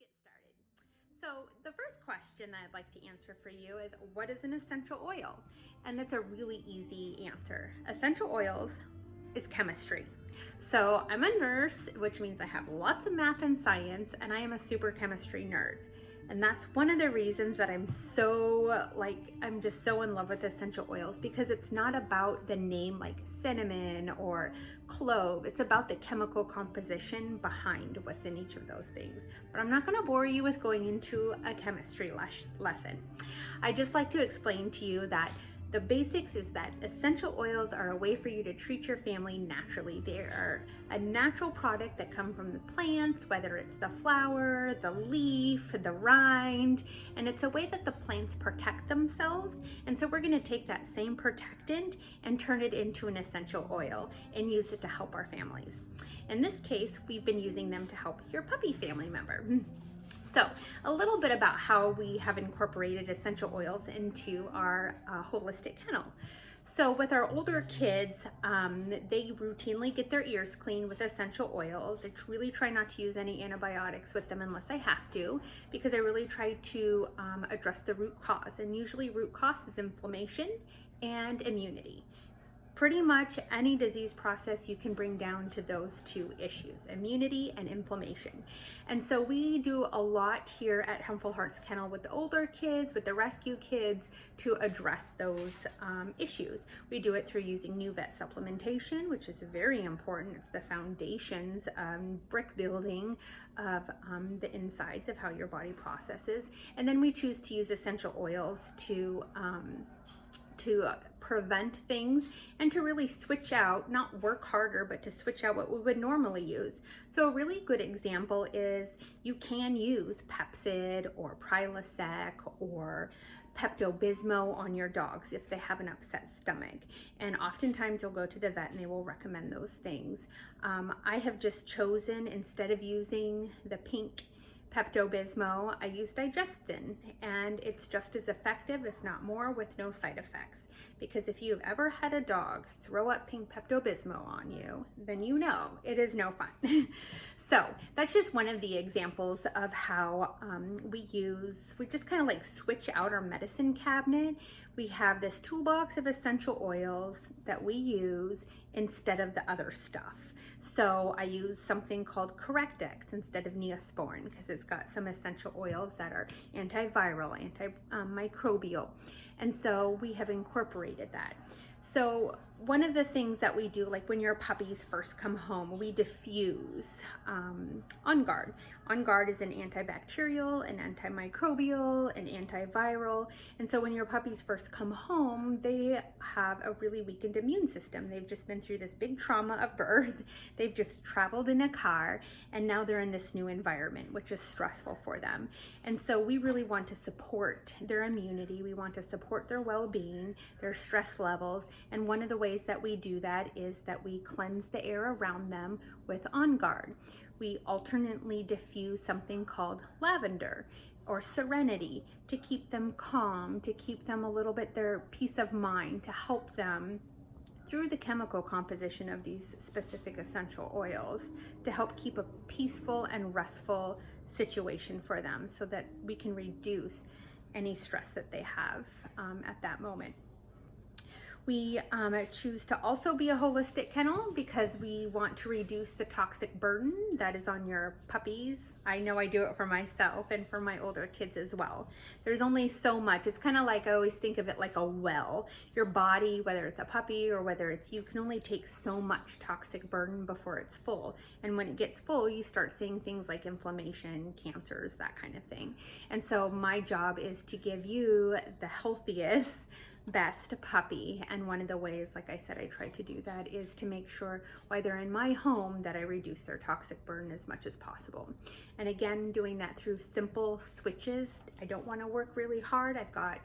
get started. So the first question that I'd like to answer for you is, what is an essential oil? And it's a really easy answer. Essential oils is chemistry. So I'm a nurse, which means I have lots of math and science, and I am a super chemistry nerd. And that's one of the reasons that I'm just so in love with essential oils, because it's not about the name like cinnamon or clove. It's about the chemical composition behind what's in each of those things. But I'm not gonna bore you with going into a chemistry lesson. I just like to explain to you that the basics is that essential oils are a way for you to treat your family naturally. They are a natural product that come from the plants, whether it's the flower, the leaf, the rind, and it's a way that the plants protect themselves. And so we're gonna take that same protectant and turn it into an essential oil and use it to help our families. In this case, we've been using them to help your puppy family member. So a little bit about how we have incorporated essential oils into our holistic kennel. So with our older kids, they routinely get their ears cleaned with essential oils. I really try not to use any antibiotics with them unless I have to, because I really try to address the root cause. And usually root cause is inflammation and immunity. Pretty much any disease process you can bring down to those two issues, immunity and inflammation. And so we do a lot here at Helpful Hearts Kennel with the older kids, with the rescue kids, to address those issues. We do it through using new vet supplementation, which is very important. It's the foundations, brick building of the insides of how your body processes. And then we choose to use essential oils to prevent things and to really switch out, not work harder, but to switch out what we would normally use. So a really good example is you can use Pepcid or Prilosec or Pepto-Bismol on your dogs if they have an upset stomach. And oftentimes you'll go to the vet and they will recommend those things. I have just chosen, instead of using the pink Pepto-Bismol, I use Digestive, and it's just as effective, if not more, with no side effects. Because if you've ever had a dog throw up pink Pepto-Bismol on you, then you know it is no fun. So that's just one of the examples of how we just kind of like switch out our medicine cabinet. We have this toolbox of essential oils that we use instead of the other stuff. So I use something called Correctex instead of Neosporin because it's got some essential oils that are antiviral, antimicrobial. And so we have incorporated that. So one of the things that we do, like when your puppies first come home, we diffuse On Guard. On Guard is an antibacterial, an antimicrobial, an antiviral. And so when your puppies first come home, they have a really weakened immune system. They've just been through this big trauma of birth. They've just traveled in a car, and now they're in this new environment, which is stressful for them. And so we really want to support their immunity. We want to support their well-being, their stress levels. And one of the ways that we do that is that we cleanse the air around them with On Guard. We alternately diffuse something called lavender or serenity to keep them calm, to keep them a little bit their peace of mind, to help them through the chemical composition of these specific essential oils, to help keep a peaceful and restful situation for them so that we can reduce any stress that they have at that moment. We choose to also be a holistic kennel because we want to reduce the toxic burden that is on your puppies. I know I do it for myself and for my older kids as well. There's only so much. It's kind of like, I always think of it like a well. Your body, whether it's a puppy or whether it's you, can only take so much toxic burden before it's full. And when it gets full, you start seeing things like inflammation, cancers, that kind of thing. And so my job is to give you the healthiest, best puppy. And one of the ways, like I said, I try to do that is to make sure while they're in my home that I reduce their toxic burden as much as possible. And again, doing that through simple switches. I don't want to work really hard. I've got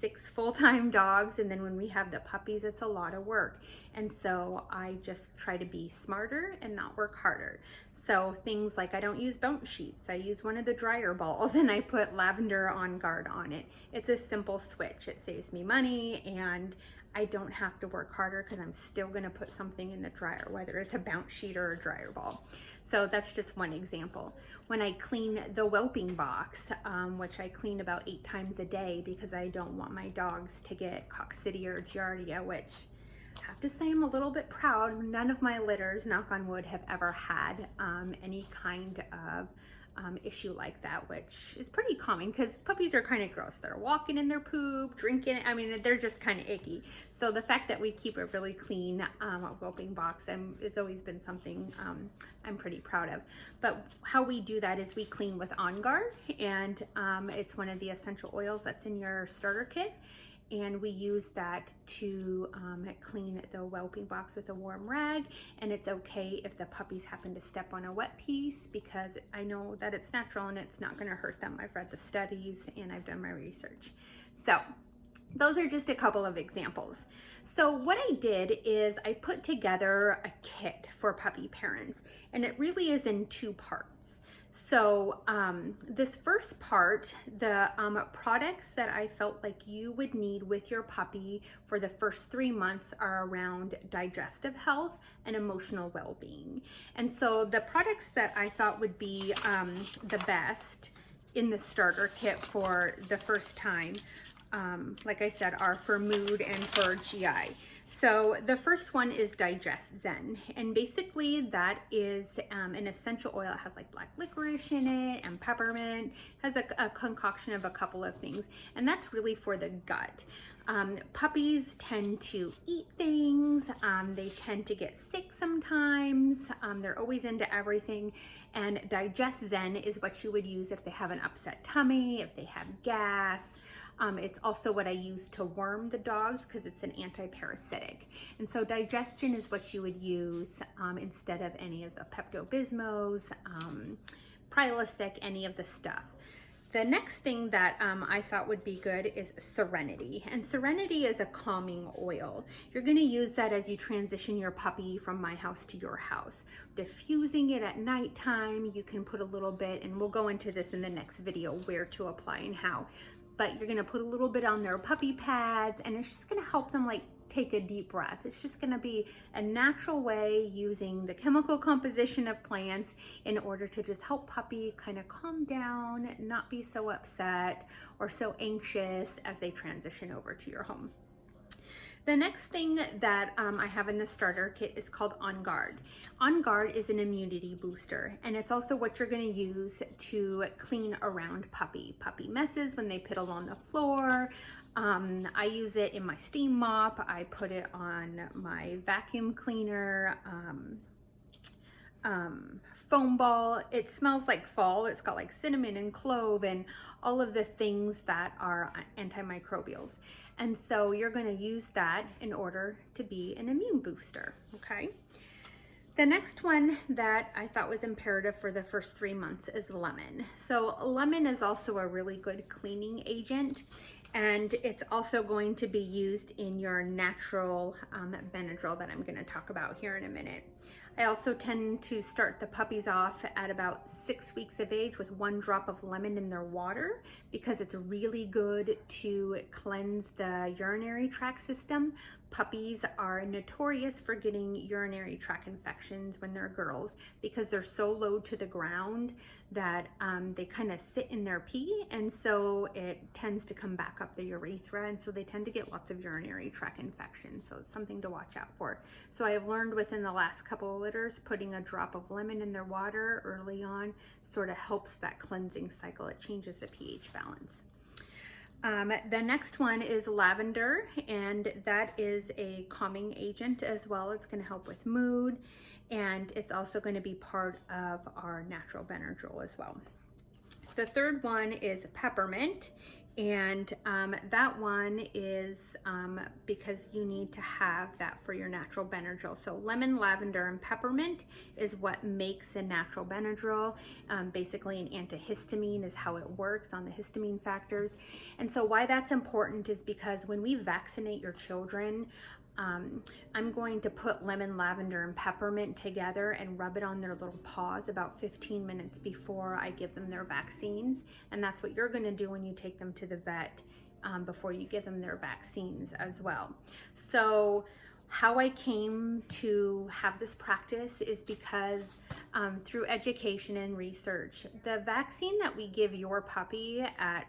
6 full-time dogs, and then when we have the puppies, it's a lot of work. And so I just try to be smarter and not work harder. So things like, I don't use bounce sheets. I use one of the dryer balls and I put lavender On Guard on it. It's a simple switch. It saves me money, and I don't have to work harder because I'm still going to put something in the dryer, whether it's a bounce sheet or a dryer ball. So that's just one example. When I clean the whelping box, which I clean about 8 times a day because I don't want my dogs to get coccidia or giardia, which I have to say I'm a little bit proud. None of my litters, knock on wood, have ever had any kind of issue like that, which is pretty common because puppies are kind of gross. They're walking in their poop, drinking. I mean, they're just kind of icky. So the fact that we keep it really clean, a whelping box, has always been something I'm pretty proud of. But how we do that is we clean with On Guard, and it's one of the essential oils that's in your starter kit. And we use that to clean the whelping box with a warm rag. And it's okay if the puppies happen to step on a wet piece, because I know that it's natural and it's not going to hurt them. I've read the studies and I've done my research. So those are just a couple of examples. So what I did is I put together a kit for puppy parents, and it really is in 2 parts. So this first part, the products that I felt like you would need with your puppy for the first 3 months are around digestive health and emotional well-being. And so the products that I thought would be the best in the starter kit for the first time, like I said, are for mood and for GI. So the first one is Digest Zen, and basically that is an essential oil. It has like black licorice in it and peppermint, has a concoction of a couple of things, and that's really for the gut. Puppies tend to eat things, they tend to get sick sometimes, they're always into everything, and Digest Zen is what you would use if they have an upset tummy, if they have gas. It's also what I use to worm the dogs because it's an anti-parasitic. And so digestion is what you would use instead of any of the Pepto-Bismos, Prilosec, any of the stuff. The next thing that I thought would be good is Serenity. And Serenity is a calming oil. You're gonna use that as you transition your puppy from my house to your house. Diffusing it at nighttime, you can put a little bit, and we'll go into this in the next video, where to apply and how. But you're gonna put a little bit on their puppy pads, and it's just gonna help them like take a deep breath. It's just gonna be a natural way using the chemical composition of plants in order to just help puppy kind of calm down, not be so upset or so anxious as they transition over to your home. The next thing that I have in the starter kit is called On Guard. On Guard is an immunity booster, and it's also what you're going to use to clean around puppy messes when they piddle on the floor. I use it in my steam mop. I put it on my vacuum cleaner, foam ball. It smells like fall. It's got like cinnamon and clove and all of the things that are antimicrobials. And so you're going to use that in order to be an immune booster, okay? The next one that I thought was imperative for the first 3 months is lemon. So lemon is also a really good cleaning agent, and it's also going to be used in your natural Benadryl that I'm going to talk about here in a minute. I also tend to start the puppies off at about 6 weeks of age with 1 drop of lemon in their water, because it's really good to cleanse the urinary tract system. Puppies are notorious for getting urinary tract infections when they're girls because they're so low to the ground that they kind of sit in their pee, and so it tends to come back up the urethra, and so they tend to get lots of urinary tract infections. So it's something to watch out for. So I have learned within the last couple of litters, putting a drop of lemon in their water early on sort of helps that cleansing cycle. It changes the pH balance. The next one is lavender, and that is a calming agent as well. It's going to help with mood, and it's also going to be part of our natural Benadryl as well. The third one is peppermint, and that one is because you need to have that for your natural Benadryl. So lemon, lavender, and peppermint is what makes a natural Benadryl. Basically an antihistamine is how it works on the histamine factors. And so why that's important is because when we vaccinate your children, I'm going to put lemon, lavender, and peppermint together and rub it on their little paws about 15 minutes before I give them their vaccines. And that's what you're going to do when you take them to the vet before you give them their vaccines as well. So how I came to have this practice is because through education and research, the vaccine that we give your puppy at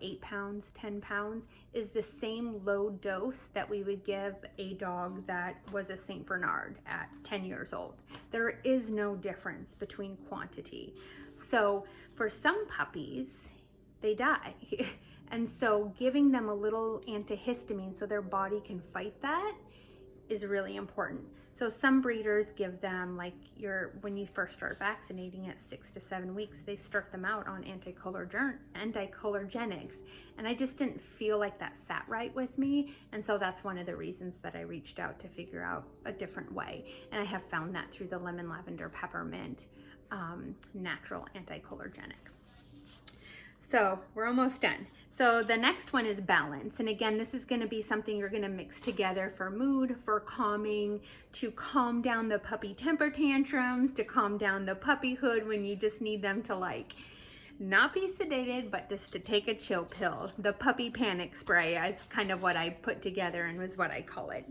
8 pounds, 10 pounds is the same low dose that we would give a dog that was a St. Bernard at 10 years old. There is no difference between quantity. So for some puppies, they die. And so giving them a little antihistamine so their body can fight that is really important. So some breeders give them, like when you first start vaccinating at 6 to 7 weeks, they start them out on anticholinergics. And I just didn't feel like that sat right with me. And so that's one of the reasons that I reached out to figure out a different way. And I have found that through the lemon, lavender, peppermint, natural anticholinergic. So we're almost done. So the next one is balance. And again, this is going to be something you're going to mix together for mood, for calming, to calm down the puppy temper tantrums, to calm down the puppyhood when you just need them to like not be sedated, but just to take a chill pill. The puppy panic spray is kind of what I put together and was what I call it.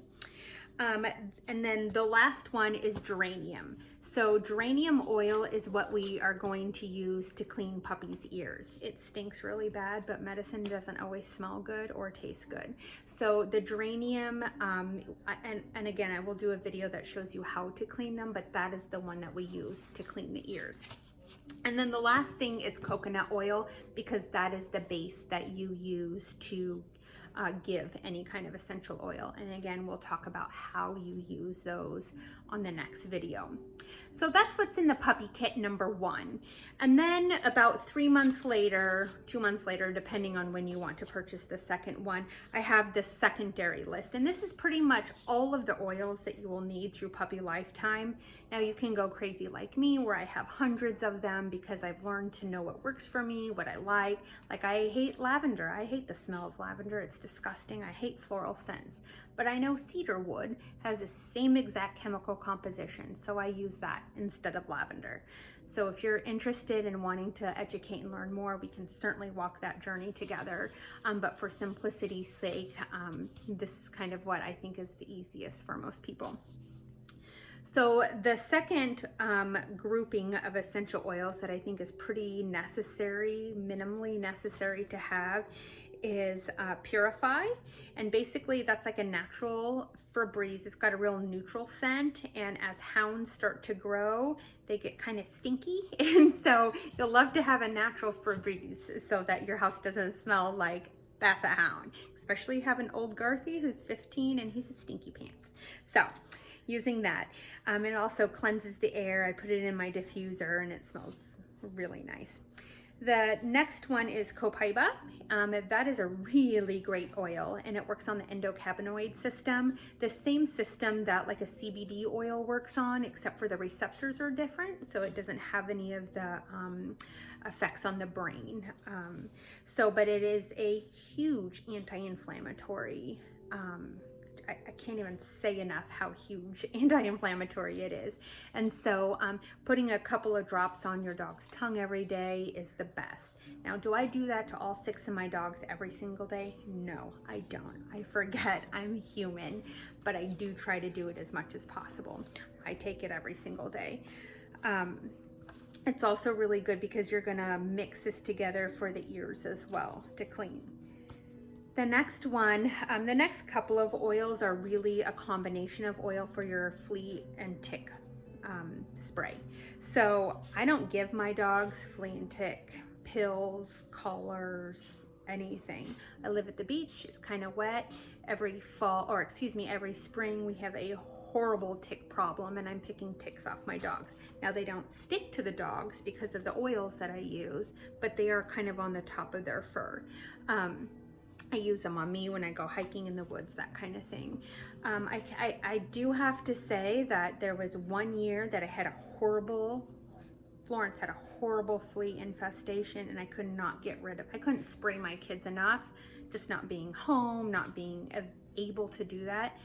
And then the last one is geranium. So geranium oil is what we are going to use to clean puppies' ears. It stinks really bad, but medicine doesn't always smell good or taste good. So the geranium, and again, I will do a video that shows you how to clean them, but that is the one that we use to clean the ears. And then the last thing is coconut oil, because that is the base that you use to give any kind of essential oil. And again, we'll talk about how you use those on the next video. So that's what's in the puppy kit number 1. And then about 3 months later, 2 months later, depending on when you want to purchase the second one, I have the secondary list. And this is pretty much all of the oils that you will need through puppy lifetime. Now you can go crazy like me, where I have hundreds of them because I've learned to know what works for me, what I like. Like I hate lavender. I hate the smell of lavender. It's disgusting. I hate floral scents. But I know cedar wood has the same exact chemical composition, so I use that instead of lavender. So if you're interested in wanting to educate and learn more, we can certainly walk that journey together. But for simplicity's sake, this is kind of what I think is the easiest for most people. So the second grouping of essential oils that I think is pretty necessary, minimally necessary to have, is Purify. And basically that's like a natural Febreze. It's got a real neutral scent, and as hounds start to grow, they get kind of stinky. And so you'll love to have a natural Febreze so that your house doesn't smell like Basset Hound, especially you have an old Garthy who's 15 and he's a stinky pants. So using that, it also cleanses the air. I put it in my diffuser and it smells really nice. The next one is Copaiba. That is a really great oil, and it works on the endocannabinoid system, the same system that like a CBD oil works on, except for the receptors are different, so it doesn't have any of the effects on the brain. But it is a huge anti-inflammatory. I can't even say enough how huge anti-inflammatory it is. And so putting a couple of drops on your dog's tongue every day is the best. Now, do I do that to all 6 of my dogs every single day? No, I don't. I forget. I'm human, but I do try to do it as much as possible. I take it every single day. It's also really good because you're gonna mix this together for the ears as well to clean. The next one, the next couple of oils are really a combination of oil for your flea and tick spray. So I don't give my dogs flea and tick pills, collars, anything. I live at the beach, it's kind of wet. Every spring we have a horrible tick problem, and I'm picking ticks off my dogs. Now they don't stick to the dogs because of the oils that I use, but they are kind of on the top of their fur. I use them on me when I go hiking in the woods, that kind of thing. I do have to say that there was one year that I had Florence had a horrible flea infestation, and I could not get rid of, I couldn't spray my kids enough, just not being home, not being able to do that,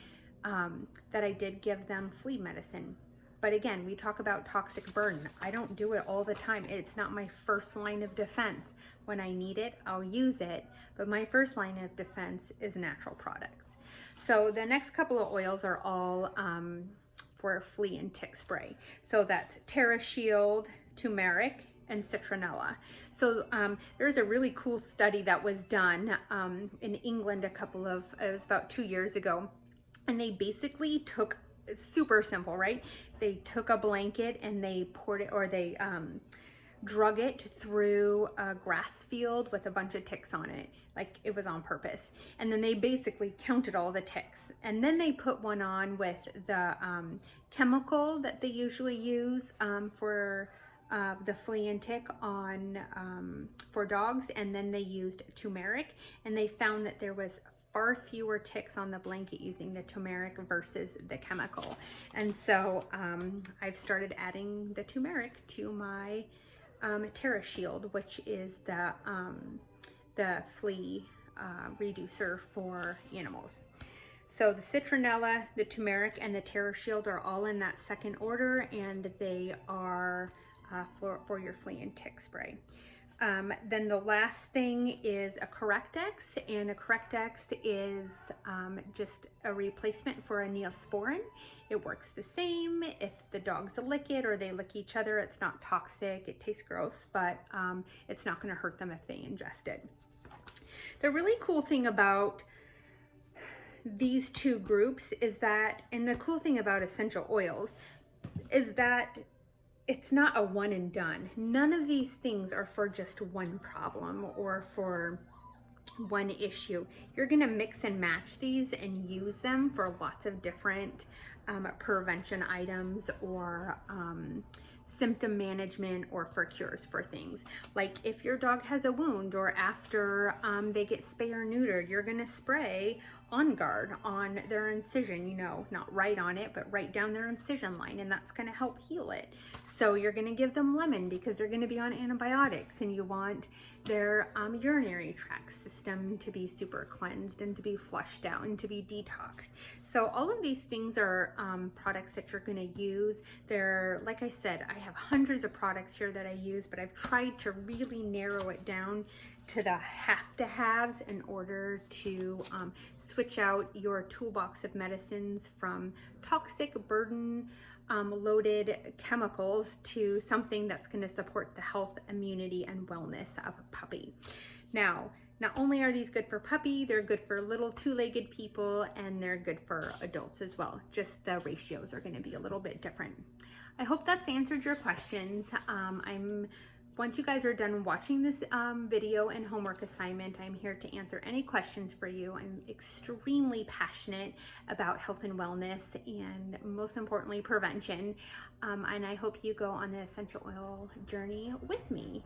that I did give them flea medicine But again, we talk about toxic burden. I don't do it all the time. It's not my first line of defense. When I need it, I'll use it. But my first line of defense is natural products. So the next couple of oils are all for flea and tick spray. So that's TerraShield, turmeric, and citronella. So there's a really cool study that was done in England it was about 2 years ago. And they basically took, super simple, right? They took a blanket and they poured it, or they drug it through a grass field with a bunch of ticks on it, like it was on purpose. And then they basically counted all the ticks. And then they put one on with the chemical that they usually use for the flea and tick on for dogs. And then they used turmeric, and they found that there was far fewer ticks on the blanket using the turmeric versus the chemical. And so I've started adding the turmeric to my TerraShield, which is the flea reducer for animals. So the citronella, the turmeric, and the TerraShield are all in that second order, and they are for your flea and tick spray. Then the last thing is a Correctex, and a Correctex is just a replacement for a Neosporin. It works the same. If the dogs lick it or they lick each other, it's not toxic. It tastes gross, but it's not going to hurt them if they ingest it. The really cool thing about these two groups is that, and the cool thing about essential oils is that it's not a one and done. None of these things are for just one problem or for one issue. You're gonna mix and match these and use them for lots of different prevention items, or symptom management, or for cures for things. Like if your dog has a wound, or after they get spay or neutered, you're gonna spray On Guard on their incision, you know, not right on it, but right down their incision line, and that's gonna help heal it. So you're gonna give them lemon because they're gonna be on antibiotics, and you want their urinary tract system to be super cleansed and to be flushed out and to be detoxed. So all of these things are products that you're gonna use. They're, like I said, I have hundreds of products here that I use, but I've tried to really narrow it down to the have-to-haves in order to switch out your toolbox of medicines from toxic burden loaded chemicals to something that's going to support the health, immunity, and wellness of a puppy. Now, not only are these good for puppy, they're good for little two-legged people, and they're good for adults as well. Just the ratios are going to be a little bit different. I hope that's answered your questions. Once you guys are done watching this video and homework assignment, I'm here to answer any questions for you. I'm extremely passionate about health and wellness, and most importantly, prevention. And I hope you go on the essential oil journey with me.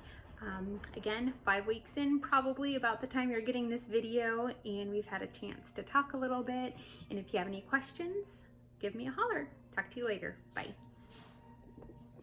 Again, 5 weeks in, probably about the time you're getting this video, and we've had a chance to talk a little bit. And if you have any questions, give me a holler. Talk to you later. Bye.